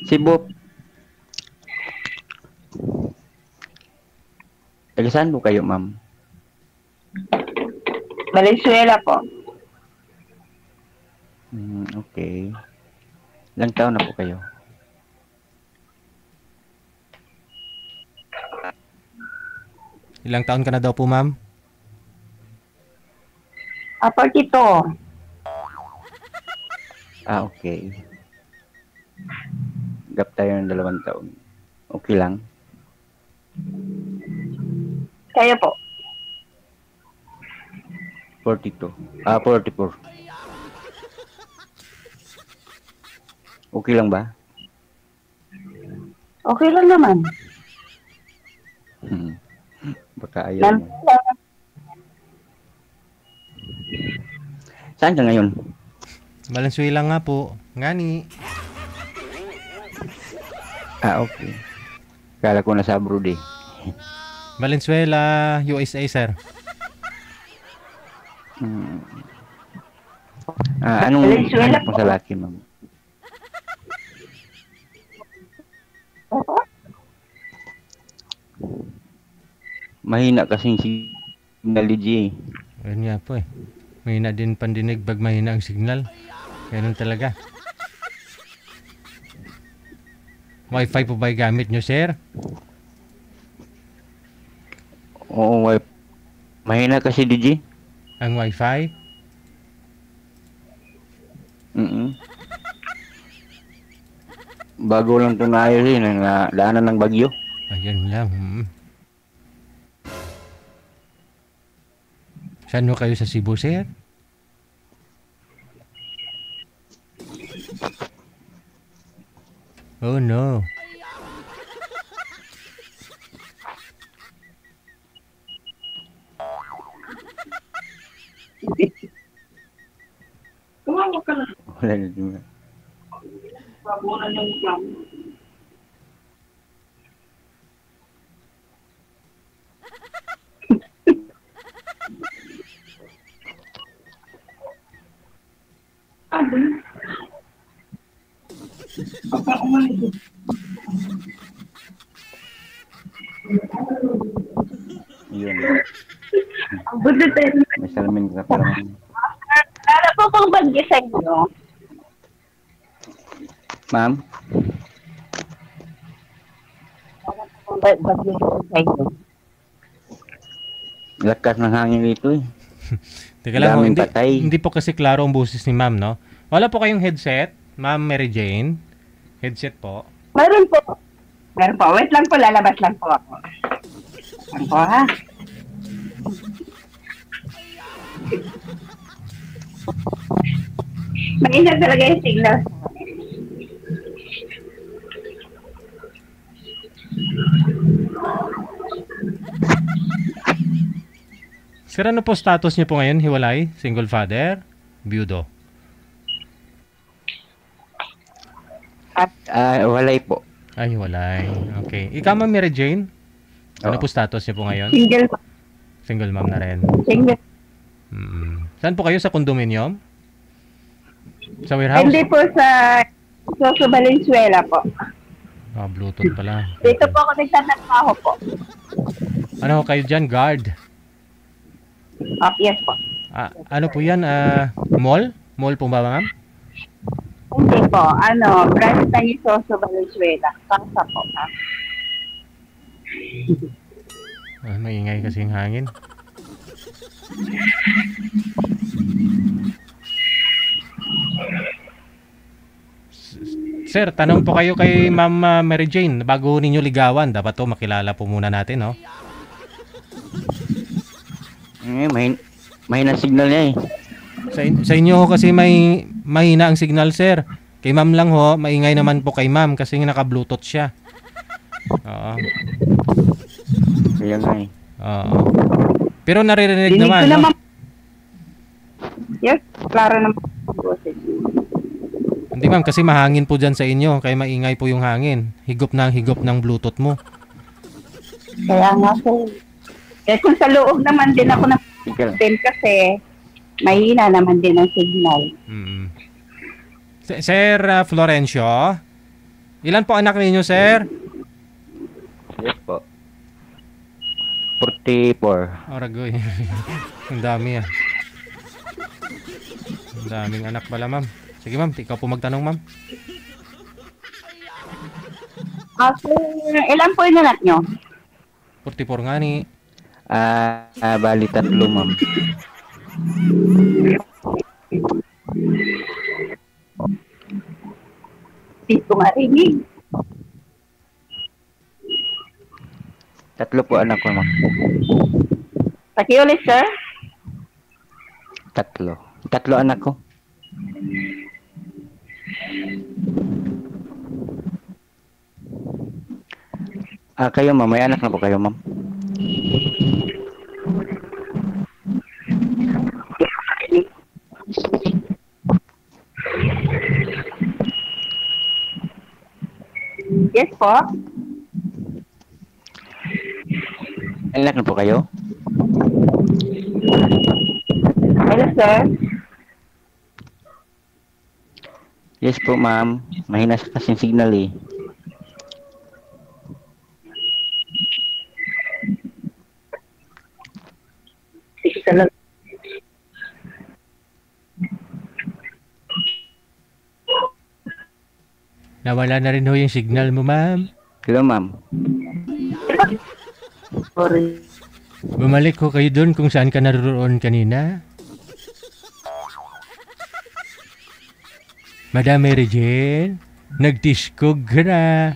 Cebu. Taga saan po kayo, ma'am? Valenzuela po. Okay. Ilang taon na po kayo? Ilang taon ka na daw po, ma'am? 42. Okay. Gap tayo ng 2 taon. Okay lang? Kayo po. 42. 44. Okay lang ba? Okay lang naman. Baka ayaw mo. Saan ka ngayon? Valenzuela nga po. Ngani. Okay. Kala ko nasa abroad eh. Valenzuela, USA, sir. Anong hanap mo sa laki, ma'am? Mahina kasing signal eh. Ayun nga po eh. Mahina din pandinig pag mahina ang signal. Ganun talaga. Wi-Fi po ba yung gamit nyo, sir? Oo, mahina kasi DJ. Ang Wi-Fi? Bago lang ito naayos eh, daanan ng bagyo. Ayun lang. Saan mo kayo sa Cebu, sir? Oh no. Tumawa ka na. Wala na din. Pabunan yung plan. Yun. Ang budo tayo. May salamin ka parang. Lala po pang bagyo sa inyo. Ma'am? Bagyo sa inyo. Lakas ng hangin dito eh. Teka lang, Daming patay. hindi po kasi klaro ang boses ni ma'am, no? Wala po kayong headset, ma'am Mary Jane? Headset po? Meron po. Meron po. Wait lang po. Lalabas lang po ako. Ano po ha? Maingat talaga yung signal. Sir, ano po status niyo po ngayon? Hiwalay? Single father? Byudo? Walay po. Ay, hiwalay. Okay. Ikaw, ma'am Mary Jane? Ano Oo. po status niyo po ngayon? Single. Single ma'am na rin. Single. Saan po kayo? Sa condominium? Sa warehouse? Hindi po sa Valenzuela po. Bluetooth pala. Dito po ako nagtatrabaho po. Ano kayo dyan? Guard? Yes po. Ano po yan? Mall? Mall po ba, ma'am? Hindi po. Branch na yung Valenzuela. Kasa po. Maingay kasi yung hangin. Sir, tanong po kayo kay Ma'am Mary Jane. Bago ninyo ligawan, dapat to makilala po muna natin, no? Mahina signal niya eh. Sa inyo ho kasi mahina ang signal, sir. Kay ma'am lang ho, maingay naman po kay ma'am kasi naka-bluetooth siya. Oo. Kaya nga eh. Oo. Pero naririnig Dinig naman, ko no? naman. Yes, klaro naman. Hindi ma'am, kasi mahangin po dyan sa inyo. Kaya maingay po yung hangin. Higop ng bluetooth mo. Kaya nga po. Eh kung sa loob naman din ako din kasi mahina naman din ang signal. Sir Florencio, ilan po anak ninyo, sir? Yes po. 44. Aragoy. Ang dami ah. Ang daming anak pala, ma'am. Sige, ma'am. Ikaw po magtanong, ma'am. Sir, ilan po yung anak nyo? 44 nga ni. Bali 3, ma'am. Dito nga rinig. 3 po anak ko, ma'am. Pakiulit, sir. 3. 3 anak ko. Kayo, ma'am. May anak na po kayo, ma'am. Yes po. May anak na po kayo? Hello, sir. Yes po, ma'am. Mahina kasing signal eh. Isa lang. Nawala na rin ho yung signal mo, ma'am. Hello, ma'am. Sorry. Bumalik ho kayo doon kung saan ka naroon kanina. Madam Mary Jane, nagtiskog ka na.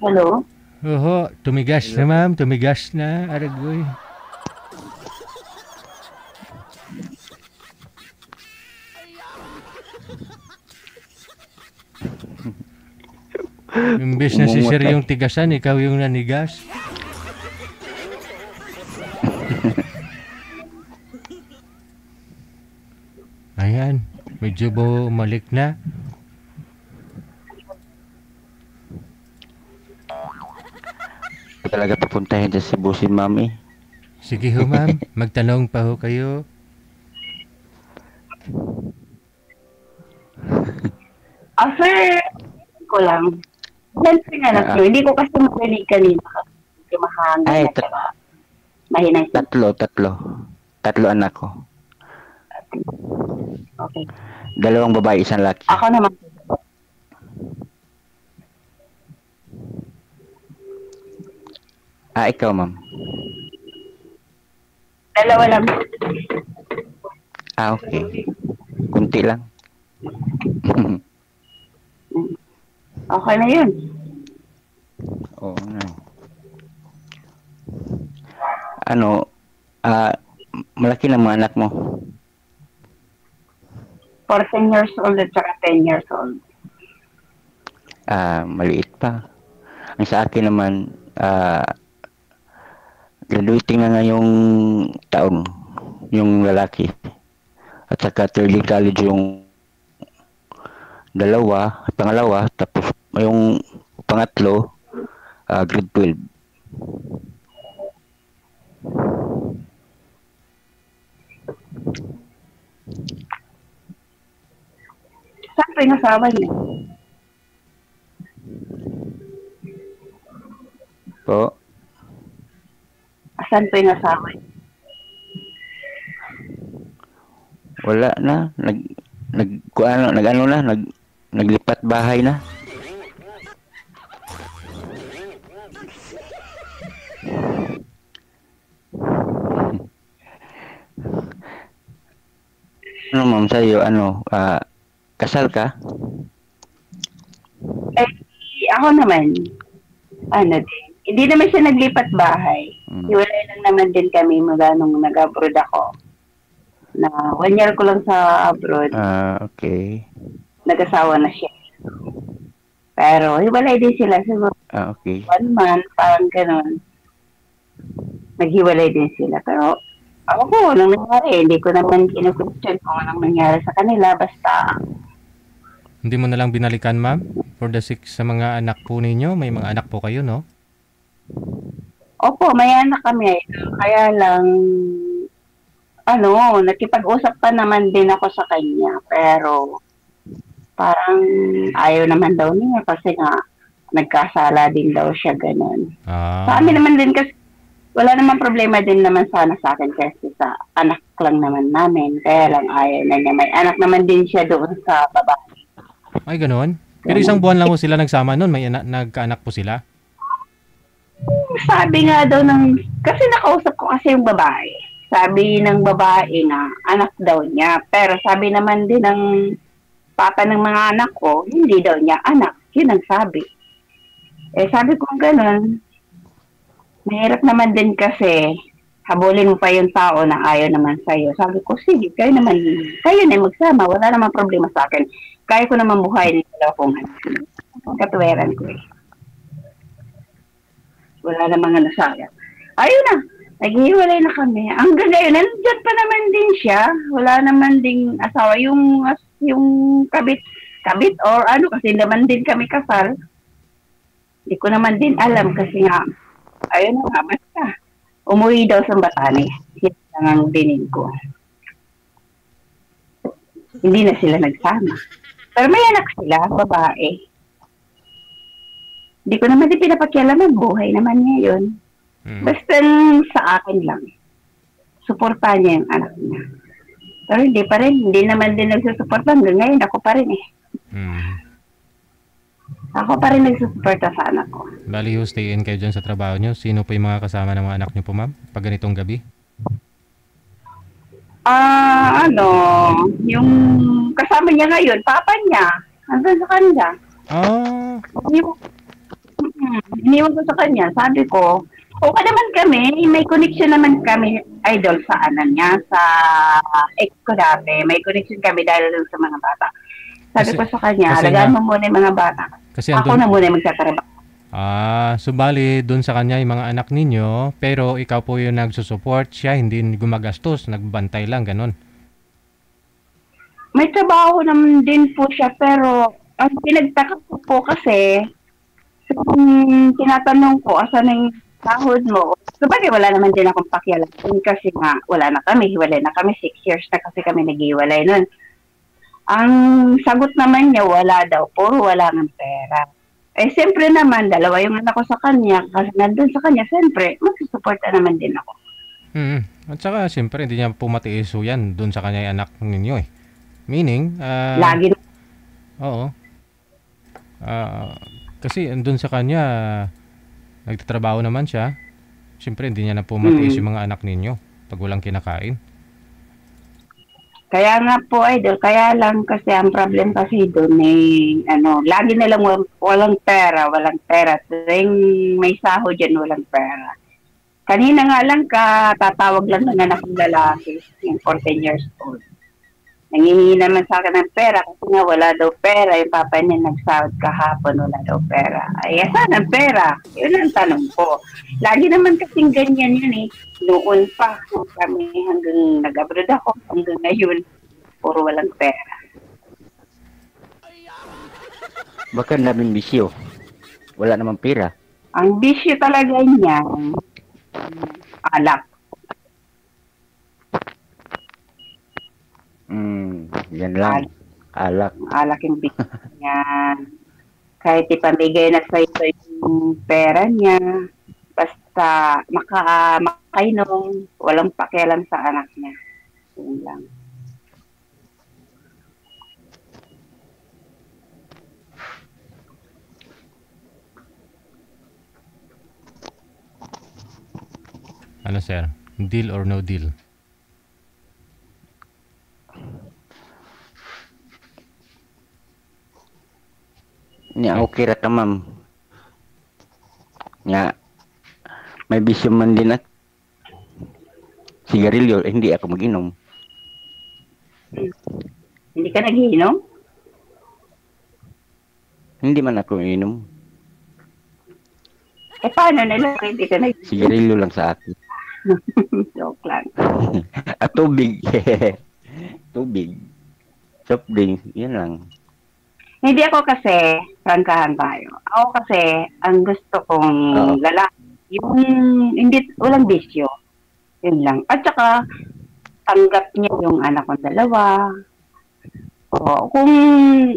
Hello? Oho, tumigas na, ma'am. Tumigas na. Aragoy. Imbes na si Sir yung tigasan, ikaw yung nanigas. Ayan, medyo bumalik na. Talaga papuntahin sa Cebu si ma'am eh. Sige ho, ma'am. Magtanong pa ho kayo. Sir, ko lang. Siyempre nga anak nyo, hindi ko kasi marinig kanina kasi mahangin Ay, at saka mahinang. 3 anak ko. Okay. 2 babae, 1 laki. Ako naman. Ikaw, ma'am. 2 lang. Okay. Kunti lang. Okay na yun. Oo nga. Ano, malaki na mga anak mo. 14 years old at saka 10 years old. Maliit pa. Ang sa akin naman, graduating na ngayong taon yung lalaki. At saka early college yung pangalawa, tapos yung pangatlo, grade 12. Saan po yung asawa niyo? Po, Saan po yung asawa niyo? wala na. Naglipat bahay na. Ano, ma'am, sa'yo, kasal ka? Eh, ako naman, din. Hindi naman siya naglipat bahay. Hiwalay lang naman din kami mula nung nag-abroad ako. Na 1 year ko lang sa abroad. Okay. Nag-asawa na siya. Pero hiwalay din sila. Siguro Okay. 1 month, parang ganun. Naghiwalay din sila. Pero ako ko, walang nangyari. Hindi ko naman kinukwestiyon kung anong nangyari sa kanila. Basta, Hindi mo na lang binalikan, ma'am? For the sake sa mga anak po ninyo, may mga anak po kayo, no? opo, may anak kami. Kaya lang, nakipag-usap pa naman din ako sa kanya, pero parang ayaw naman daw niya kasi nga nagkasala din daw siya ganun. Sa amin naman din kasi wala namang problema din naman sana sa akin kasi sa anak lang naman namin. Kaya lang ayaw na niya. May anak naman din siya doon sa babae. Ay, ganoon? Pero isang buwan lang po sila nagsama noon. May nagkaanak po sila? Sabi nga daw kasi nakausap ko kasi yung babae. Sabi ng babae na anak daw niya. Pero sabi naman din ng papa ng mga anak ko, hindi daw niya anak. Yun ang sabi. Sabi ko gano'n, mahirap naman din kasi habulin mo pa yung tao na ayaw naman sa'yo. Sabi ko, sige, kayo na magsama. Wala naman problema sa akin. Kaya ko naman buhay nila kung katuweran ko eh. Wala namang sayang. Ayun na, naghihiwalay na kami. Hanggang ngayon, nandiyan pa naman din siya. Wala naman ding asawa. Yung kabit or kasi naman din kami kasal. Hindi ko naman din alam kasi nga, ayun na nga, basta. Umuwi daw sa Batanes. Yan lang ang dinig ko. Hindi na sila nagsama. Pero may anak sila, babae. Hindi ko naman din pinapakialaman. Buhay naman niya yun. Basta sa akin lang. Suportahan niya yung anak niya. Pero hindi pa rin. Hindi naman din nagsusuporta. Hanggang ngayon, ako pa rin eh. Ako pa rin nagsusuporta sa anak ko. Bali, stay in kayo dyan sa trabaho nyo. Sino po yung mga kasama ng mga anak nyo po, ma'am? Pag ganitong gabi? Yung kasama niya ngayon, papa niya. Andun sa kanya. Iniwan ko sa kanya. Sabi ko, okay naman kami. May connection naman kami, idol, sa niya. Sa ex ko dati. May connection kami dahil sa mga bata. Sabi ko sa kanya, alagaan mo muna yung mga bata. Kasi ako na muna magtatrabaho. So bali, dun sa kanya yung mga anak ninyo, pero ikaw po yung nagsusupport, siya hindi gumagastos, nagbantay lang, ganun. May trabaho naman din po siya, pero ang pinagtaka ko po kasi, kung tinatanong ko, asan yung sahod mo? So bagay, wala naman din akong pakialam. Kasi nga, wala na kami, hiwalay na kami, 6 years na kasi kami naghiwalay nun. Ang sagot naman niya, wala daw, puro wala ng pera. Siyempre naman, dalawa yung anak ko sa kanya, kasi nandun sa kanya, siyempre, magsusuporta naman din ako. At saka, siyempre, hindi niya pumatiiso yan dun sa kanya yung anak ninyo eh. Meaning, lagi na. Oo. Kasi, dun sa kanya, nagtatrabaho naman siya. Siyempre, hindi niya na pumatiis yung mga anak ninyo pag walang kinakain. Kaya nga po, idol, kaya lang kasi ang problem kasi doon lagi nilang walang pera. Tuwing may sahod dyan, walang pera. Kanina nga lang tatawag lang ng anak ng lalaki, yung 14 years old. Nangihingi naman sa akin ng pera kasi nga wala daw pera. Yung papa niya nagsahod kahapon, wala daw pera. Ay, saan ang pera? Yun ang tanong ko. Lagi naman kasing ganyan yun eh. Noon pa kami hanggang nag-abroad ako, hanggang ngayon, puro walang pera. Baka namin bisyo. Wala namang pera. Ang bisyo talaga niya, alak. Yan lang. Alak. Alak yung bisyo niya. Kahit ipamigay na sa ito yung pera niya, basta makainom, walang pakialam sa anak niya. Yun lang. Ano sir? Deal or no deal? Nya okay ra ta ma'am. Nya may bisyo man din at sigarilyo, hindi ako mag-inom. Hindi ka nag-iinom? Hindi man ako inom. Paano nila hindi ka nag-iinom? Sigarilyo lang sa akin. Joke lang. At tubig. Tubig. Soft drinks, yan lang. Hindi ako kasi, prangkahan tayo. Ako kasi, ang gusto kong lalaki, yung hindi, walang bisyo. Yun lang. At saka, tanggap niya yung anak kong dalawa. O, kung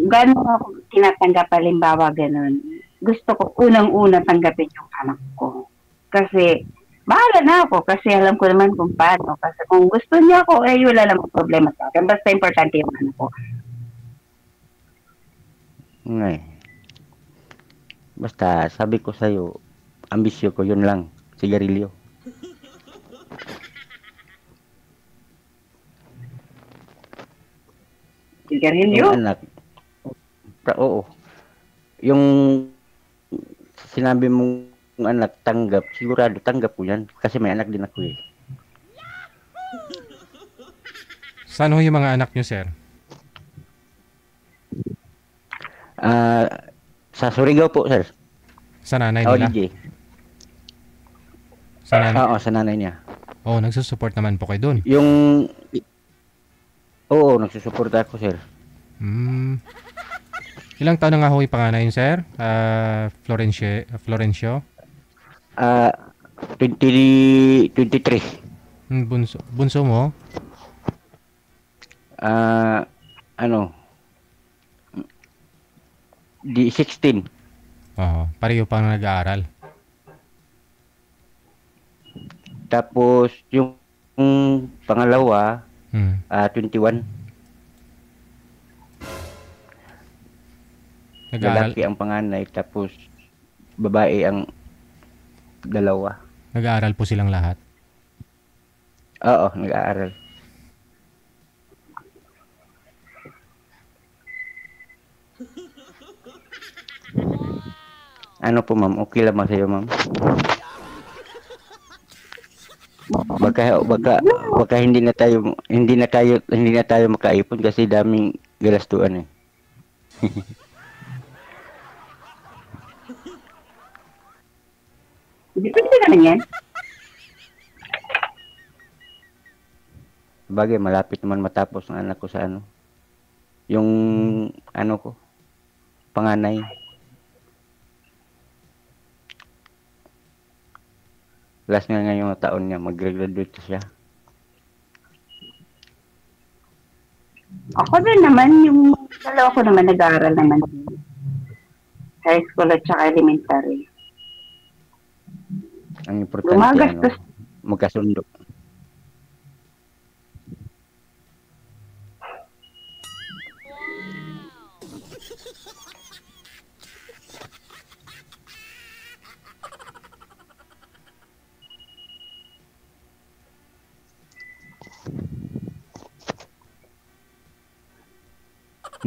gano'n ako tinatanggap, halimbawa ganun, gusto ko unang-una tanggapin yung anak ko. Kasi, bahala na ako kasi alam ko naman kung paano. Kasi kung gusto niya ako, wala namang problema sa akin. Basta importante yung anak ko. Ngay. Basta, sabi ko sa'yo, ambisyo ko, yun lang. Sigarilyo. Sigarilyo? Yung anak. Oo. Yung sinabi mong anak tanggap, sigurado tanggap ko yan. Kasi may anak din ako eh. Saan ho yung mga anak nyo, sir? Sa Surigao po, sir. Sa nanay nila? DJ. Sa nanay? Oo, sa nanay niya. Oo, nagsusupport naman po kayo dun. Oo, nagsusuporta ako, sir. Ilang taon na nga ho yung panganay yun, sir? Florencio? 23. Bunso mo? Di 16. Oo, pareho pang nag-aaral. Tapos, yung pangalawa, 21. Nag-aaral, Lalaki ang panganay, tapos babae ang dalawa. nag-aaral po silang lahat. Oo, nag-aaral. Ano po, ma'am? Okay lang ba sa'yo, ma'am? Baka hindi na tayo makaipon kasi daming galastuan eh. Depende naman yan. Bagay, malapit naman matapos ng anak ko sa ano. Yung ano ko, panganay. Last nga ngayong taon niya, mag-graduate siya. Ako din naman, yung dalawa ko naman nag-aaral naman. High school at saka elementary. Ang importante, Gumagastos. magkasundo.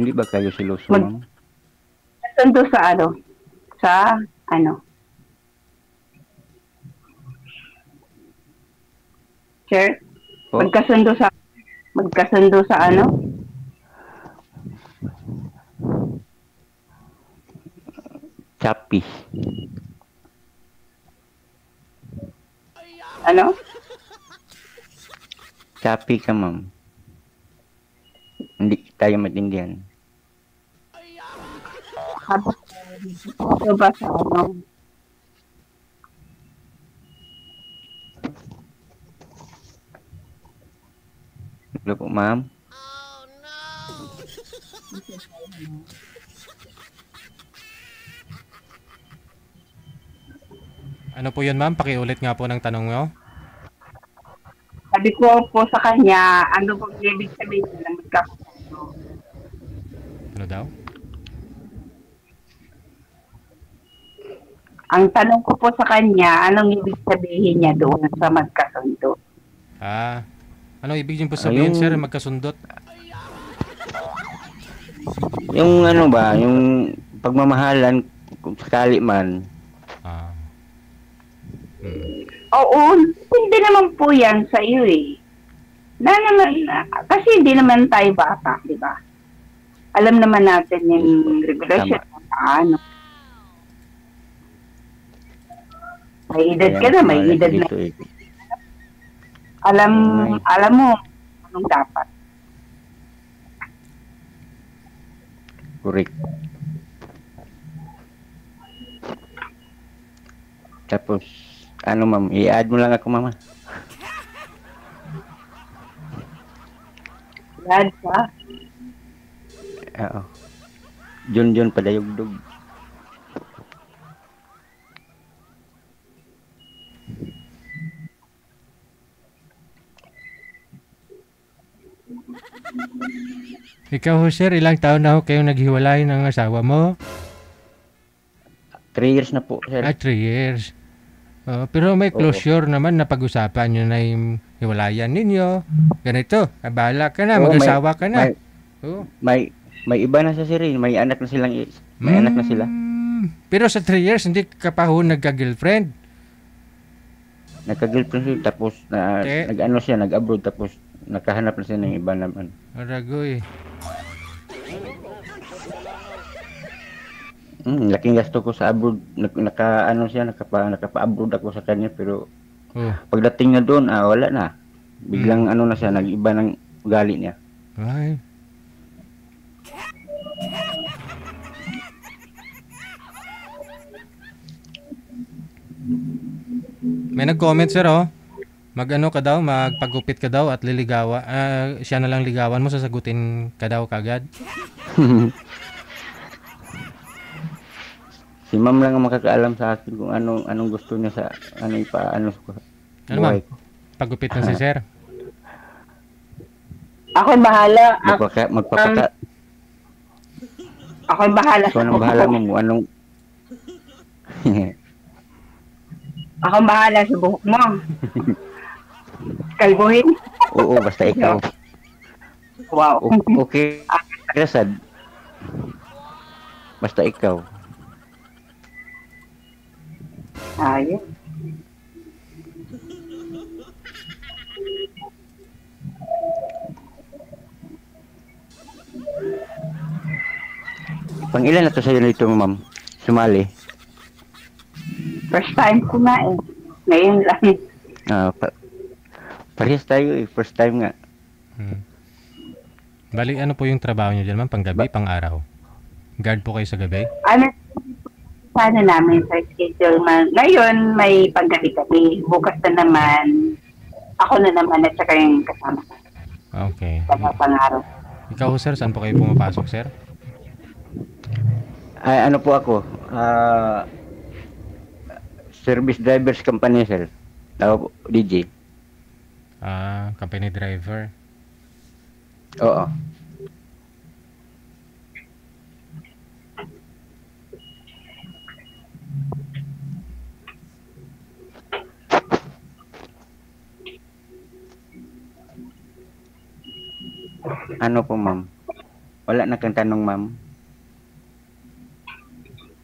Hindi ba kayo siloso, ma'am? Sundo sa ano? Sa ano? Sir? Oh. Magkasundo sa ano? Chappy. Ano? Chappy ka, ma'am. Hindi tayo maintindihan. Ano ba sa ano? Hello po, ma'am. Ano po yun, ma'am? Pakiulit nga po ng tanong nyo. Sabi ko po sa kanya, ano bang ibig sabihin ng magkasundo? Ano daw? Ang tanong ko po sa kanya, anong ibig sabihin niya doon sa magkasundo? Ano ibig niyo po sabihin, sir, magkasundot? Yung ano ba, yung pagmamahalan kung sakali man. Oo, hindi naman po yan sa iyo eh. Kasi hindi naman tayo bata, di ba? Alam naman natin yung regulation ng ano. May edad ka na, may edad na. Eh. Alam mo anong dapat. Correct. Tapos, ano ma'am, i-add mo lang ako, mama. Brad pa. Oo. Jun padayugdog. Ikaw ho, sir, ilang taon na ho kayong naghiwalay ng asawa mo? 3 years na po, sir. 3 years. Pero may closure naman na pag-usapan nyo na yung hiwalayan ninyo. Ganito, abala ka na, Oo, mag-asawa ka na. May iba na sa sir, may anak na silang may anak na sila. Pero sa 3 years, hindi ka pa ho nagka-girlfriend? Nagka-girlfriend siya, tapos nag-ano siya, nag-abroad, tapos nakahanap na siya ng iba naman. Aragoy. Laking gasto ko sa abroad. Nakapa-abroad ako sa kanya, pero pagdating na doon, wala na. Biglang ano na siya, nag-iba ng ugali niya. Ay. May nag-comment, sir, Mag-ano ka daw, magpagupit ka daw at liligawa. Siya na lang ligawan mo, sasagutin ka daw kagad. Si ma'am lang ang makakaalam sa akin kung anong gusto niya sa ipaano ko. Ano ma'am? Pagupit na si sir. Ako'y bahala. Magpapata. Ako'y bahala So, anong bahala mo? Anong... Ako'y bahala sa buhok mo. Kalbuhin. Oo, basta ikaw. Wow. Okay. Rasad. Basta ikaw. Ayun. Pang ilan na to sa'yo nito, ma'am? Sumali? First time ko na eh. Ngayon lang. Parehas tayo eh. First time nga. Bali, ano po yung trabaho nyo dyan, ma'am? Pang gabi, pang araw? Guard po kayo sa gabi? Sana namin sa schedule man. Ngayon, may paggabi-gabi. Bukas na naman, ako na naman at saka yung kasama. Okay. Pang-araw. Ikaw, sir, saan po kayo pumapasok, sir? Ay, ano po ako? Service drivers company, sir. DJ. Company driver. Oo. Ano po, ma'am? Wala na kang tanong, ma'am.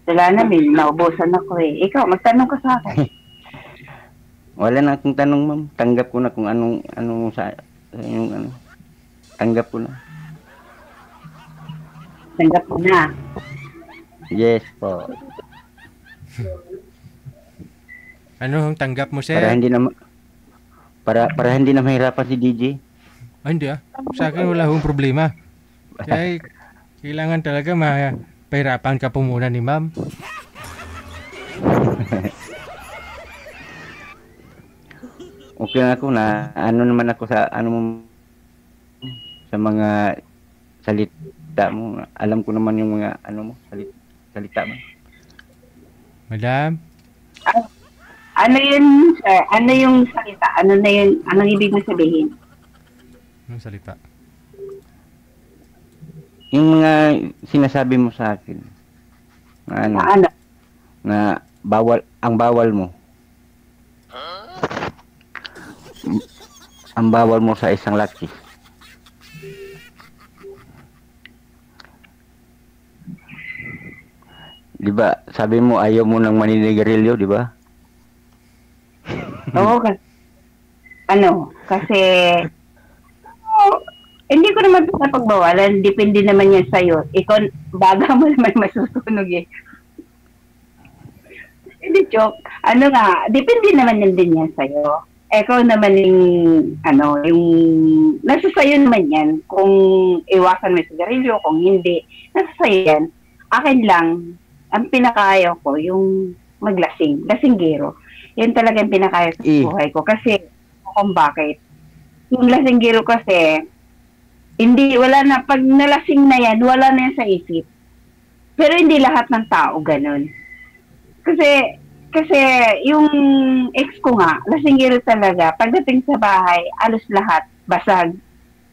Wala na, Mil. Naubusan ako eh. Ikaw, magtanong ka sa akin. Wala na akong tanong, ma'am. Tanggap ko na kung anong sa yung ano. Tanggap ko na. Tanggap ko na. Yes po. Ano ang tanggap mo, sir? Para hindi na mahirapan si DJ. Hindi Sa akin wala akong problema. Kaya kailangan talaga pahirapan ka po muna ni ma'am. Okay lang ako na ano naman ako sa sa mga salita mo. Alam ko naman yung mga salita mo. Madam? Ano yun, sir? Ano yung salita? Ano na yun? Anong ibig mo sabihin? Anong salita? Yung mga sinasabi mo sa akin. Na bawal mo. Ang bawal mo sa isang laki. Di ba? Sabi mo ayaw mo ng maninigarilyo, di ba? Oo, kasi hindi ko naman pagbawalan. Depende naman yan sa'yo. Ikaw, baga mo naman masusunog eh. Hindi, joke. Depende naman yan din yan sa'yo. Ikaw naman yung nasa sa'yo naman yan. Kung iwasan mo yung sigarilyo, kung hindi, nasa sa'yo yan. Akin lang, ang pinakaayaw ko, yung maglasing. Lasinggero. Yan talaga yung pinakaayaw sa buhay ko. Kasi, kung bakit. Yung lasinggero kasi, Hindi, wala na. Pag nalasing na yan, wala na yan sa isip. Pero hindi lahat ng tao ganun. Kasi yung ex ko nga, lasinggero talaga. Pagdating sa bahay, alos lahat, basag.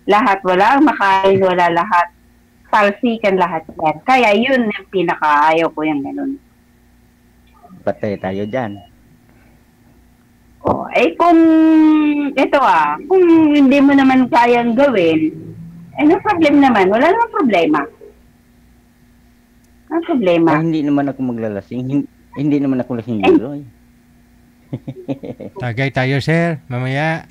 Lahat, wala ang makain, wala lahat. Talsikan lahat yan. Kaya yun yung pinakaayaw ko yung ganun. Patay tayo dyan. Oh, kung kung hindi mo naman kayang gawin, no problem naman. Wala namang problema. Ano problema? Hindi naman ako maglalasing. Hindi naman ako lasing dito. Tagay tayo, sir. Mamaya.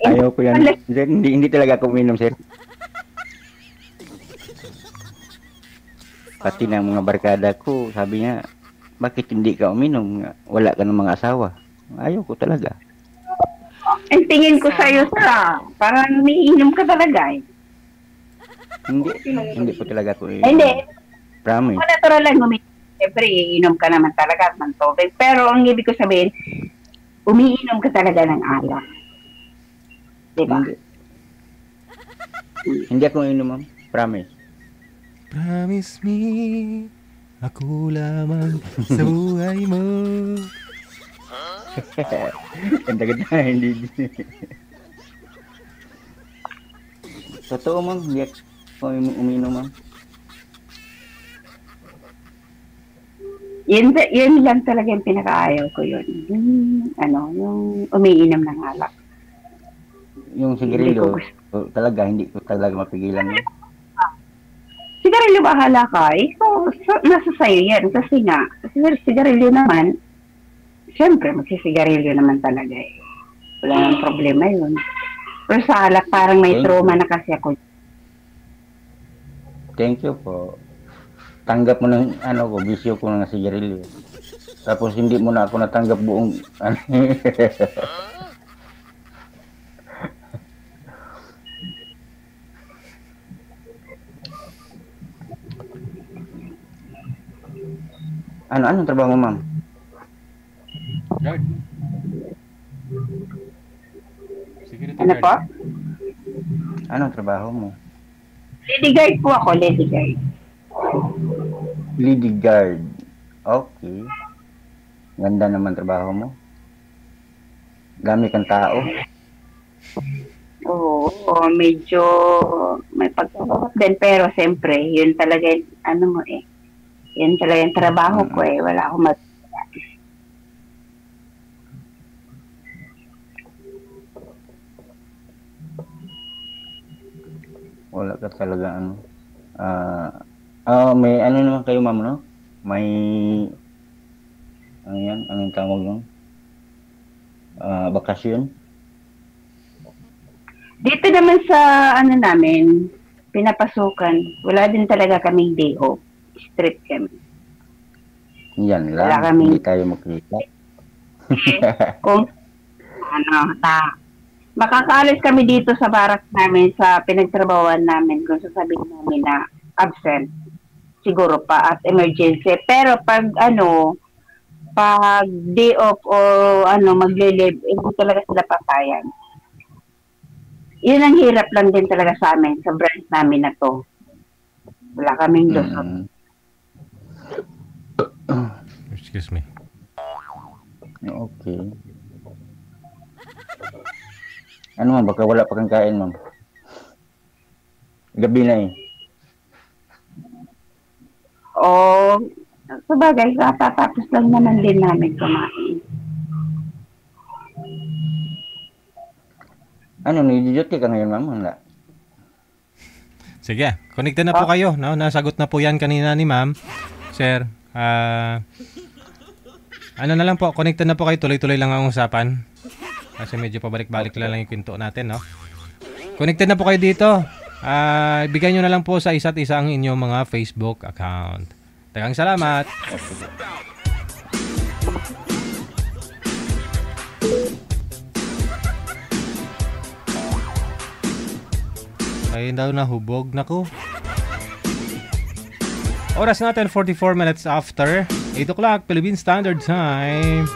Ayaw ko yan. Sir, hindi talaga ako uminom, sir. Pati ng mga barkada ko, sabi niya, bakit hindi ka uminom? Wala ka ng mga asawa. Ayaw ko talaga. Ang tingin ko sa'yo parang umiinom ka talaga eh. Hindi po talaga ako Hindi. Promise. Natural lang umiinom. Siyempre, iinom ka naman talaga ng tubig. Pero ang ibig ko sabihin, umiinom ka talaga ng alak. Diba? Hindi ako inom, ma'am. Promise. Promise me, ako lamang sa buhay mo. Ganda-ganda, hindi. Totoo, ma'am. Hindi ako uminom, ma'am. Yun lang talaga yung pinakaayaw ko yun. Yung umiinom ng alak. Yung sigarilyo, talaga, hindi ko talaga mapigilan. Sigarilyo bahala ka. Nasa sayo yan. Kasi nga, sigarilyo naman, siyempre, magsisigarilyo naman talaga eh. Wala nang problema yun. Pero sa alak, parang may trauma na kasi ako. Thank you po. Tanggap mo ng bisyo ko ng sigarilyo. Tapos hindi mo na ako natanggap buong anong trabaho mo, ma'am? Guard. Security Ano guard. po? Anong trabaho mo? Lady guard po ako, lady guard. Lady guard. Okay. Ganda naman trabaho mo. Dami kang tao. Oo, medyo may pagkakot din. Pero siyempre, yun talaga yung, yun talaga yung trabaho ko eh. Wala akong Wala ka talaga may naman kayo, ma'am, no? May anong tawag nun? Bakasyon? Dito naman sa namin, pinapasukan, wala din talaga kaming day off. Strict kami. Yan lang. Wala kami. Hindi tayo makikita. Kung makakaalis kami dito sa barak namin, sa pinagtrabawan namin, kung sasabihin namin na absent, siguro pa at emergency. Pero pag day off o magle-leave, hindi talaga sila papayag. Yun ang hirap lang din talaga sa amin, sa branch namin na to. Wala kaming lusot. Excuse me. Okay. Ano, ma'am? Baka wala pa kang kain, ma'am. Gabi na eh. Sabagay, tapos lang naman din namin kumain. Nag-duty ka ngayon, ma'am? Wala. Sige, connected na po kayo. No? Nasagot na po yan kanina ni ma'am. Sir, ano na lang po, connected na po kayo. Tuloy-tuloy lang ang usapan. Kasi medyo pabalik-balik lang yung kwento natin, no? Connected na po kayo dito. Ibigay nyo na lang po sa isa't isa ang inyong mga Facebook account. Tagang salamat. Ayun daw na hubog. Naku. Oras natin 44 minutes after 8 o'clock Philippine Standard Time.